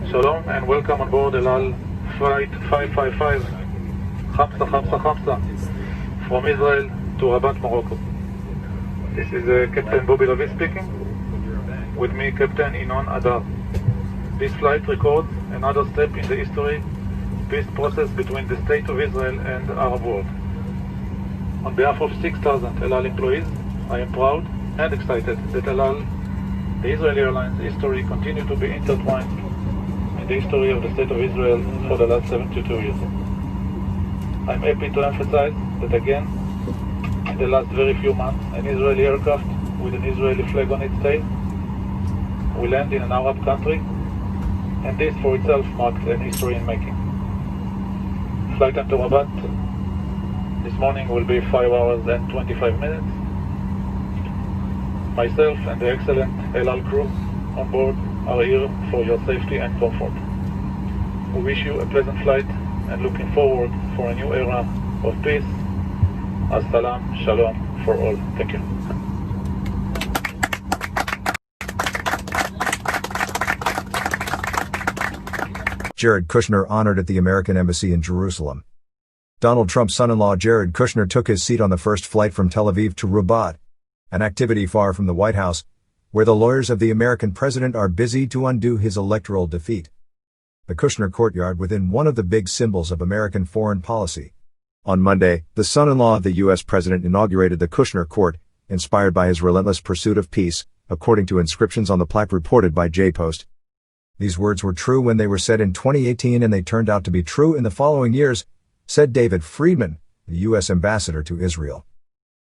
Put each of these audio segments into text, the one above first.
Shalom and welcome on board El Al Flight 555 Khamsa Khamsa Khamsa from Israel to Rabat, Morocco. This is Captain Bobby Lavi speaking. With me, Captain Inon Adar. This flight records another step in the history peace process between the State of Israel and the Arab world. On behalf of 6,000 El Al employees, I am proud and excited that El Al, the Israeli Airlines history, continue to be intertwined in the history of the State of Israel for the last 72 years. I'm happy to emphasize that again, in the last very few months, an Israeli aircraft with an Israeli flag on its tail will land in an Arab country, and this for itself marks an history in making. Flight time to Rabat this morning will be 5 hours and 25 minutes. Myself and the excellent El Al crew on board are here for your safety and comfort. We wish you a pleasant flight and looking forward for a new era of peace. As-salam, shalom for all. Thank you. Jared Kushner honored at the American Embassy in Jerusalem. Donald Trump's son-in-law Jared Kushner took his seat on the first flight from Tel Aviv to Rabat, an activity far from the White House, where the lawyers of the American president are busy to undo his electoral defeat. The Kushner Courtyard within one of the big symbols of American foreign policy. On Monday, the son-in-law of the U.S. president inaugurated the Kushner Court, inspired by his relentless pursuit of peace, according to inscriptions on the plaque reported by JPost. These words were true when they were said in 2018 and they turned out to be true in the following years, said David Friedman, the U.S. ambassador to Israel.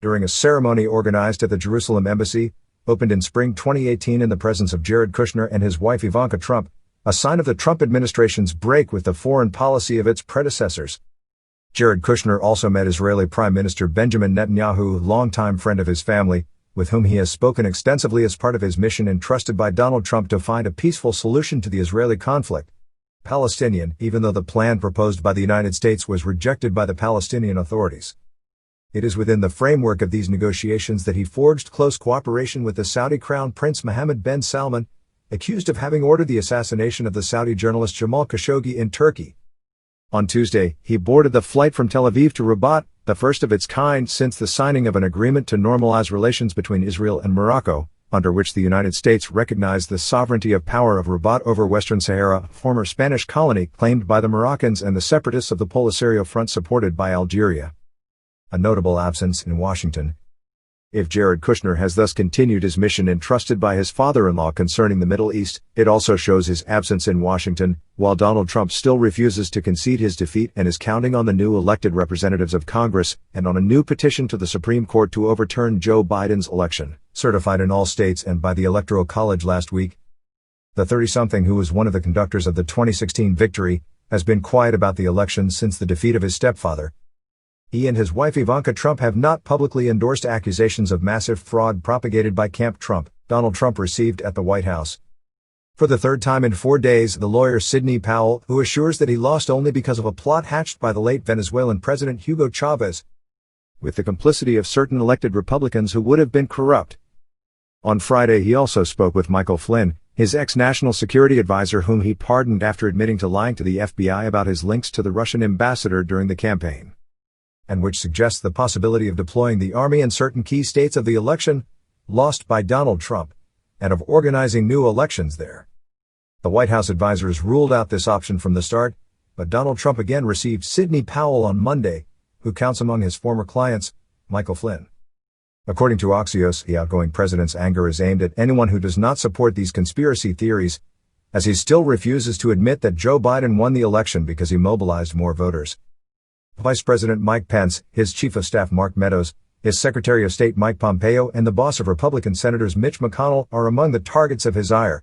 During a ceremony organized at the Jerusalem Embassy, opened in spring 2018 in the presence of Jared Kushner and his wife Ivanka Trump, a sign of the Trump administration's break with the foreign policy of its predecessors. Jared Kushner also met Israeli Prime Minister Benjamin Netanyahu, longtime friend of his family, with whom he has spoken extensively as part of his mission entrusted by Donald Trump to find a peaceful solution to the Israeli conflict. Palestinian, even though the plan proposed by the United States was rejected by the Palestinian authorities. It is within the framework of these negotiations that he forged close cooperation with the Saudi Crown Prince Mohammed bin Salman, accused of having ordered the assassination of the Saudi journalist Jamal Khashoggi in Turkey. On Tuesday, he boarded the flight from Tel Aviv to Rabat, the first of its kind since the signing of an agreement to normalize relations between Israel and Morocco, under which the United States recognized the sovereignty of power of Rabat over Western Sahara, former Spanish colony claimed by the Moroccans and the separatists of the Polisario Front supported by Algeria. A notable absence in Washington. If Jared Kushner has thus continued his mission entrusted by his father-in-law concerning the Middle East, it also shows his absence in Washington, while Donald Trump still refuses to concede his defeat and is counting on the new elected representatives of Congress and on a new petition to the Supreme Court to overturn Joe Biden's election, certified in all states and by the Electoral College last week. The 30-something, who was one of the conductors of the 2016 victory, has been quiet about the election since the defeat of his stepfather. He and his wife Ivanka Trump have not publicly endorsed accusations of massive fraud propagated by Camp Trump, Donald Trump received at the White House. For the third time in 4 days, the lawyer Sidney Powell, who assures that he lost only because of a plot hatched by the late Venezuelan President Hugo Chavez, with the complicity of certain elected Republicans who would have been corrupt. On Friday, he also spoke with Michael Flynn, his ex-national security advisor, whom he pardoned after admitting to lying to the FBI about his links to the Russian ambassador during the campaign, and which suggests the possibility of deploying the army in certain key states of the election lost by Donald Trump, and of organizing new elections there. The White House advisors ruled out this option from the start, but Donald Trump again received Sidney Powell on Monday, who counts among his former clients, Michael Flynn. According to Axios, the outgoing president's anger is aimed at anyone who does not support these conspiracy theories, as he still refuses to admit that Joe Biden won the election because he mobilized more voters. Vice President Mike Pence, his Chief of Staff Mark Meadows, his Secretary of State Mike Pompeo, and the boss of Republican Senators Mitch McConnell are among the targets of his ire.